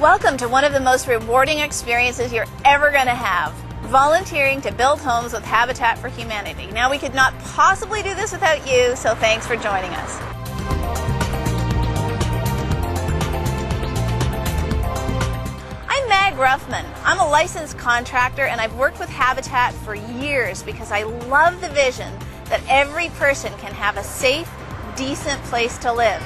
Welcome to one of the most rewarding experiences you're ever going to have. Volunteering to build homes with Habitat for Humanity. Now, we could not possibly do this without you, so thanks for joining us. I'm Mag Ruffman. I'm a licensed contractor and I've worked with Habitat for years because I love the vision that every person can have a safe, decent place to live.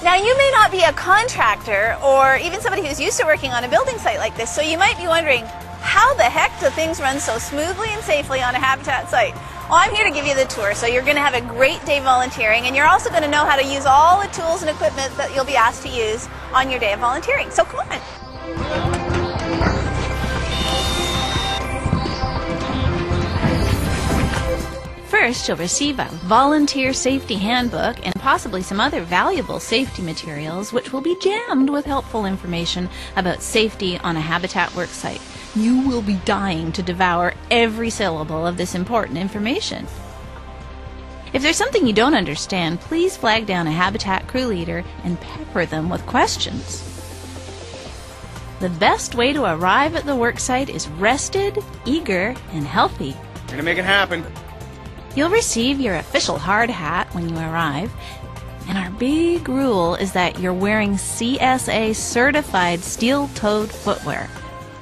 Now, you may not be a contractor or even somebody who's used to working on a building site like this, so you might be wondering, how the heck do things run so smoothly and safely on a Habitat site? Well, I'm here to give you the tour, so you're going to have a great day volunteering, and you're also going to know how to use all the tools and equipment that you'll be asked to use on your day of volunteering. So come on. First, you'll receive a volunteer safety handbook and possibly some other valuable safety materials which will be jammed with helpful information about safety on a Habitat worksite. You will be dying to devour every syllable of this important information. If there's something you don't understand, please flag down a Habitat crew leader and pepper them with questions. The best way to arrive at the worksite is rested, eager, and healthy. We're gonna make it happen. You'll receive your official hard hat when you arrive, and our big rule is that you're wearing CSA certified steel-toed footwear.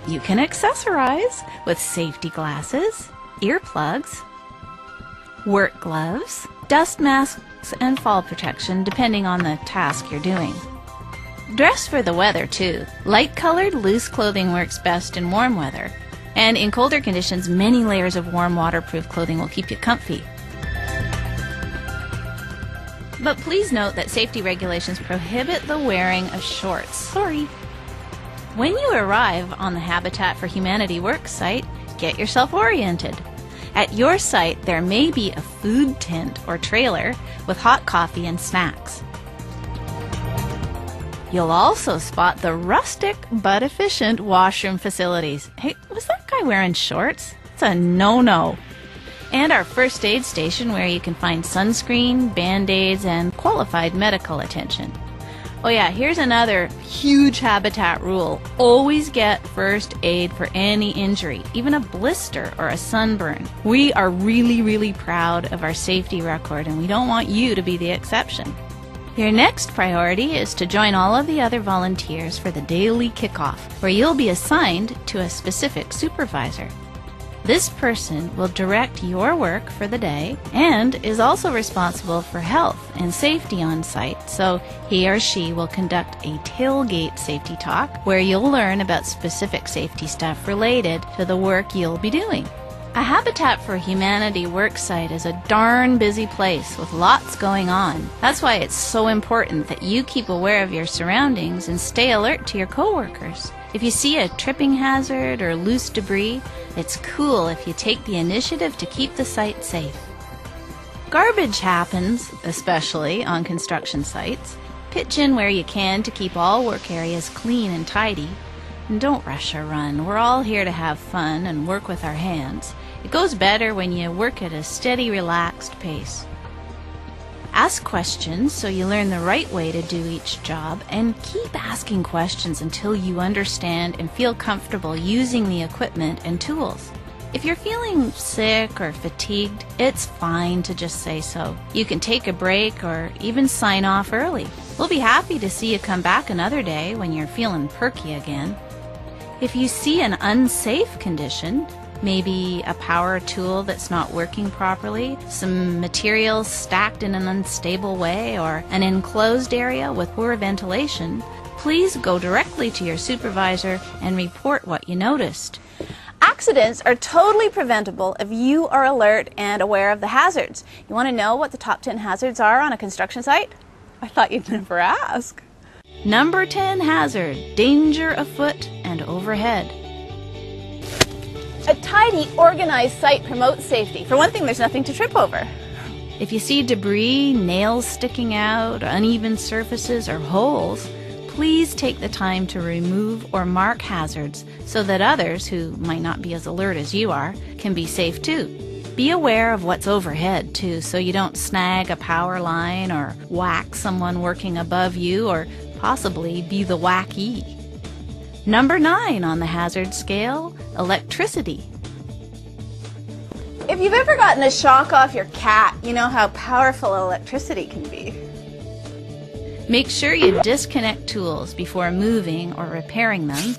You can accessorize with safety glasses, earplugs, work gloves, dust masks, and fall protection depending on the task you're doing. Dress for the weather too. Light-colored, loose clothing works best in warm weather. And in colder conditions, many layers of warm waterproof clothing will keep you comfy. But please note that safety regulations prohibit the wearing of shorts. Sorry. When you arrive on the Habitat for Humanity work site, get yourself oriented. At your site, there may be a food tent or trailer with hot coffee and snacks. You'll also spot the rustic but efficient washroom facilities. Hey, was that guy wearing shorts? It's a no-no. And our first aid station where you can find sunscreen, band-aids, and qualified medical attention. Oh yeah, here's another huge Habitat rule. Always get first aid for any injury, even a blister or a sunburn. We are really proud of our safety record, and we don't want you to be the exception. Your next priority is to join all of the other volunteers for the daily kickoff, where you'll be assigned to a specific supervisor. This person will direct your work for the day and is also responsible for health and safety on site, so he or she will conduct a tailgate safety talk where you'll learn about specific safety stuff related to the work you'll be doing. A Habitat for Humanity worksite is a darn busy place with lots going on. That's why it's so important that you keep aware of your surroundings and stay alert to your coworkers. If you see a tripping hazard or loose debris, it's cool if you take the initiative to keep the site safe. Garbage happens, especially on construction sites. Pitch in where you can to keep all work areas clean and tidy. And don't rush or run. We're all here to have fun and work with our hands. It goes better when you work at a steady, relaxed pace. Ask questions so you learn the right way to do each job, and keep asking questions until you understand and feel comfortable using the equipment and tools. If you're feeling sick or fatigued, it's fine to just say so. You can take a break or even sign off early. We'll be happy to see you come back another day when you're feeling perky again. If you see an unsafe condition, maybe a power tool that's not working properly, some materials stacked in an unstable way, or an enclosed area with poor ventilation, please go directly to your supervisor and report what you noticed. Accidents are totally preventable if you are alert and aware of the hazards. You want to know what the top 10 hazards are on a construction site? I thought you'd never ask. Number 10 hazard, danger afoot and overhead. A tidy, organized site promotes safety. For one thing, there's nothing to trip over. If you see debris, nails sticking out, uneven surfaces, or holes, please take the time to remove or mark hazards so that others, who might not be as alert as you are, can be safe too. Be aware of what's overhead, too, so you don't snag a power line or whack someone working above you or possibly be the wacky. Number 9 on the hazard scale, electricity. If you've ever gotten a shock off your cat, you know how powerful electricity can be. Make sure you disconnect tools before moving or repairing them.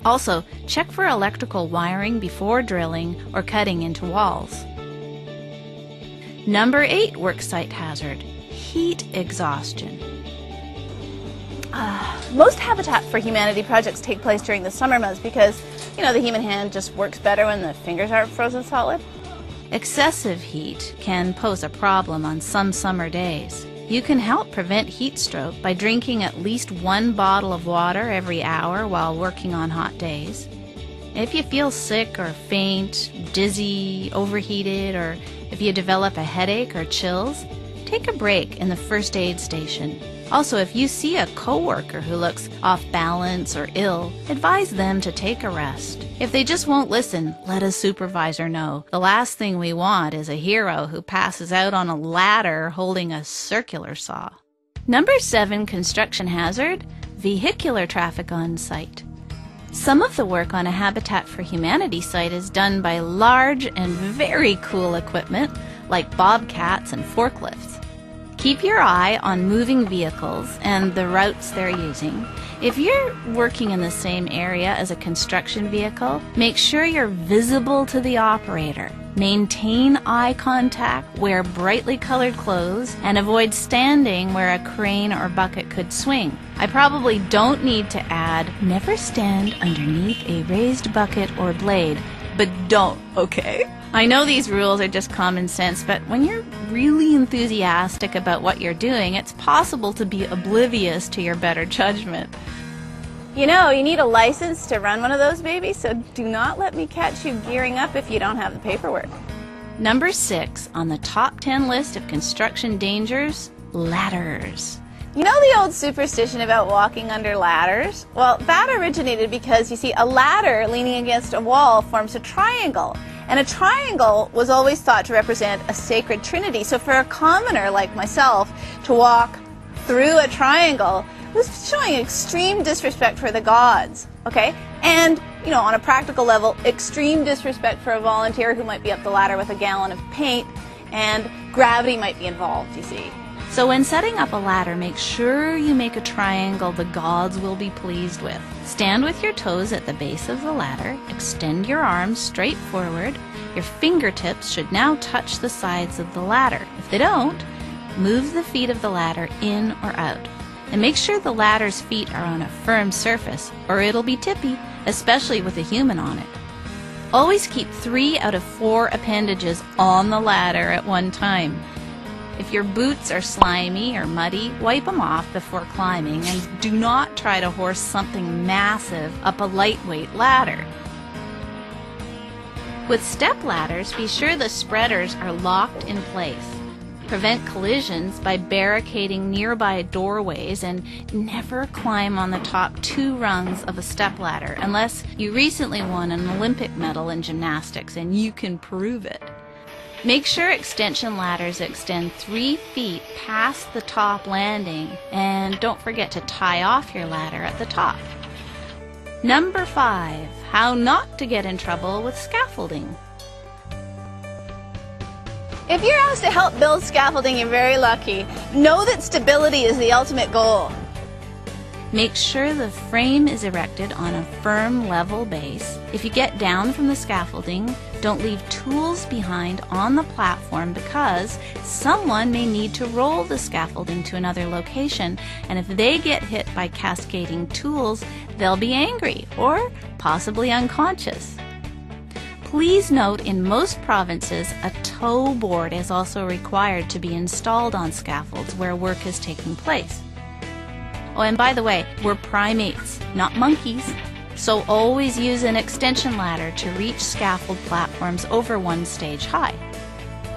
Also, check for electrical wiring before drilling or cutting into walls. Number 8 worksite hazard, heat exhaustion. Most Habitat for Humanity projects take place during the summer months because, the human hand just works better when the fingers aren't frozen solid. Excessive heat can pose a problem on some summer days. You can help prevent heat stroke by drinking at least 1 bottle of water every hour while working on hot days. If you feel sick or faint, dizzy, overheated, or if you develop a headache or chills, take a break in the first aid station. Also, if you see a coworker who looks off balance or ill, advise them to take a rest. If they just won't listen, let a supervisor know. The last thing we want is a hero who passes out on a ladder holding a circular saw. Number 7 construction hazard, vehicular traffic on site. Some of the work on a Habitat for Humanity site is done by large and very cool equipment like bobcats and forklifts. Keep your eye on moving vehicles and the routes they're using. If you're working in the same area as a construction vehicle, make sure you're visible to the operator. Maintain eye contact, wear brightly colored clothes, and avoid standing where a crane or bucket could swing. I probably don't need to add, never stand underneath a raised bucket or blade, but don't, okay? I know these rules are just common sense, but when you're really enthusiastic about what you're doing, it's possible to be oblivious to your better judgment. You need a license to run one of those babies, so do not let me catch you gearing up if you don't have the paperwork. Number 6 on the top 10 list of construction dangers, ladders. You know the old superstition about walking under ladders? Well, that originated because, you see, a ladder leaning against a wall forms a triangle. And a triangle was always thought to represent a sacred trinity. So for a commoner like myself to walk through a triangle was showing extreme disrespect for the gods, okay? And, on a practical level, extreme disrespect for a volunteer who might be up the ladder with a gallon of paint, and gravity might be involved, you see. So when setting up a ladder, make sure you make a triangle the gods will be pleased with. Stand with your toes at the base of the ladder, extend your arms straight forward. Your fingertips should now touch the sides of the ladder. If they don't, move the feet of the ladder in or out. And make sure the ladder's feet are on a firm surface, or it'll be tippy, especially with a human on it. Always keep 3 out of 4 appendages on the ladder at one time. If your boots are slimy or muddy, wipe them off before climbing, and do not try to horse something massive up a lightweight ladder. With step ladders, be sure the spreaders are locked in place. Prevent collisions by barricading nearby doorways, and never climb on the top 2 rungs of a step ladder unless you recently won an Olympic medal in gymnastics and you can prove it. Make sure extension ladders extend 3 feet past the top landing, and don't forget to tie off your ladder at the top. Number 5, how not to get in trouble with scaffolding. If you're asked to help build scaffolding, you're very lucky. Know that stability is the ultimate goal. Make sure the frame is erected on a firm, level base. If you get down from the scaffolding, don't leave tools behind on the platform because someone may need to roll the scaffolding to another location, and if they get hit by cascading tools, they'll be angry or possibly unconscious. Please note, in most provinces, a tow board is also required to be installed on scaffolds where work is taking place. Oh, and by the way, we're primates, not monkeys, so always use an extension ladder to reach scaffold platforms over 1 stage high.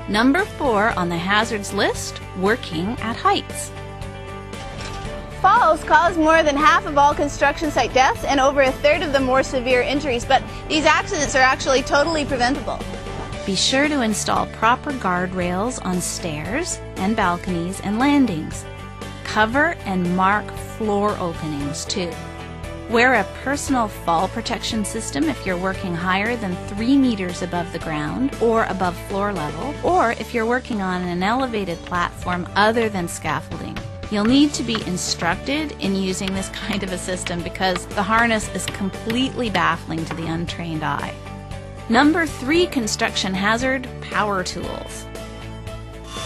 Number 4 on the hazards list, working at heights. Falls cause more than half of all construction site deaths and over 1/3 of the more severe injuries, but these accidents are actually totally preventable. Be sure to install proper guardrails on stairs and balconies and landings. Cover and mark floor openings too. Wear a personal fall protection system if you're working higher than 3 meters above the ground or above floor level, or if you're working on an elevated platform other than scaffolding. You'll need to be instructed in using this kind of a system because the harness is completely baffling to the untrained eye. Number 3 construction hazard, power tools.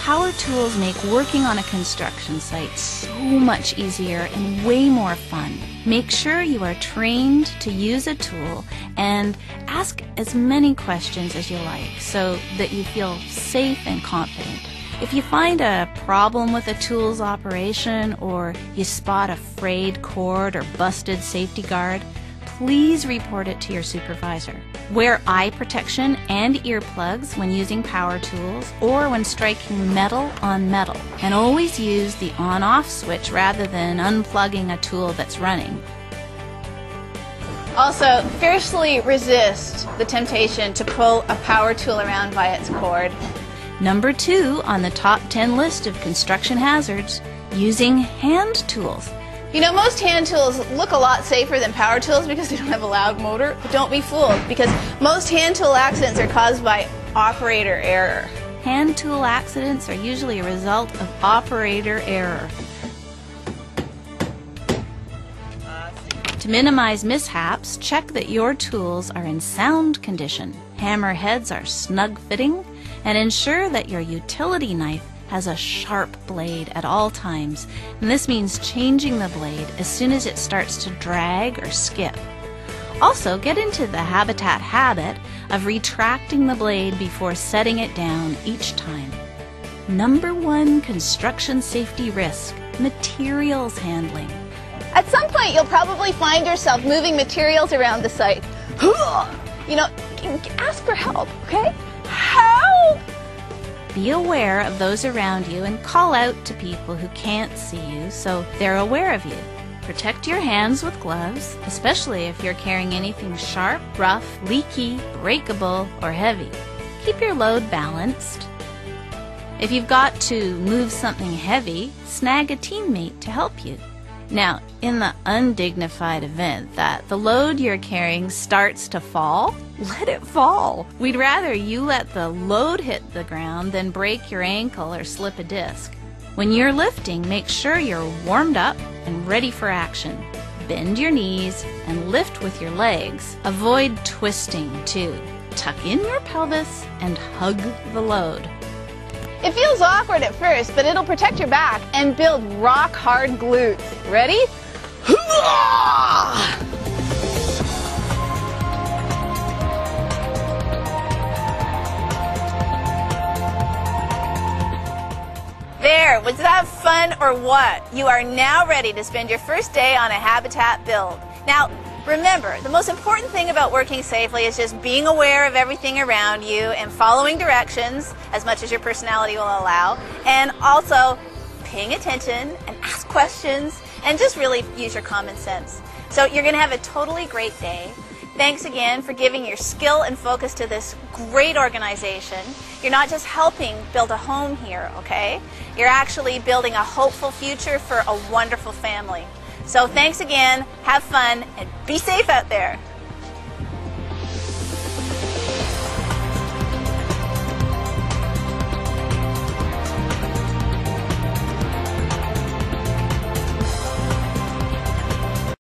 Power tools make working on a construction site so much easier and way more fun. Make sure you are trained to use a tool and ask as many questions as you like so that you feel safe and confident. If you find a problem with a tool's operation or you spot a frayed cord or busted safety guard, please report it to your supervisor. Wear eye protection and earplugs when using power tools or when striking metal on metal. And always use the on-off switch rather than unplugging a tool that's running. Also, fiercely resist the temptation to pull a power tool around by its cord. Number 2 on the top 10 list of construction hazards, using hand tools. You know, most hand tools look a lot safer than power tools because they don't have a loud motor, but don't be fooled because most hand tool accidents are caused by operator error. Hand tool accidents are usually a result of operator error. To minimize mishaps, check that your tools are in sound condition, hammer heads are snug fitting, and ensure that your utility knife has a sharp blade at all times, and this means changing the blade as soon as it starts to drag or skip. Also, get into the habitat habit of retracting the blade before setting it down each time. Number 1 construction safety risk, materials handling. At some point, you'll probably find yourself moving materials around the site. You know, ask for help, okay? Help! Be aware of those around you and call out to people who can't see you so they're aware of you. Protect your hands with gloves, especially if you're carrying anything sharp, rough, leaky, breakable, or heavy. Keep your load balanced. If you've got to move something heavy, snag a teammate to help you. Now, in the undignified event that the load you're carrying starts to fall, let it fall. We'd rather you let the load hit the ground than break your ankle or slip a disc. When you're lifting, make sure you're warmed up and ready for action. Bend your knees and lift with your legs. Avoid twisting too. Tuck in your pelvis and hug the load. It feels awkward at first, but it'll protect your back and build rock-hard glutes. Ready? There, was that fun or what? You are now ready to spend your first day on a habitat build. Now, remember, the most important thing about working safely is just being aware of everything around you and following directions as much as your personality will allow, and also paying attention and ask questions and just really use your common sense. So you're going to have a totally great day. Thanks again for giving your skill and focus to this great organization. You're not just helping build a home here, okay? You're actually building a hopeful future for a wonderful family. So thanks again, have fun, and be safe out there.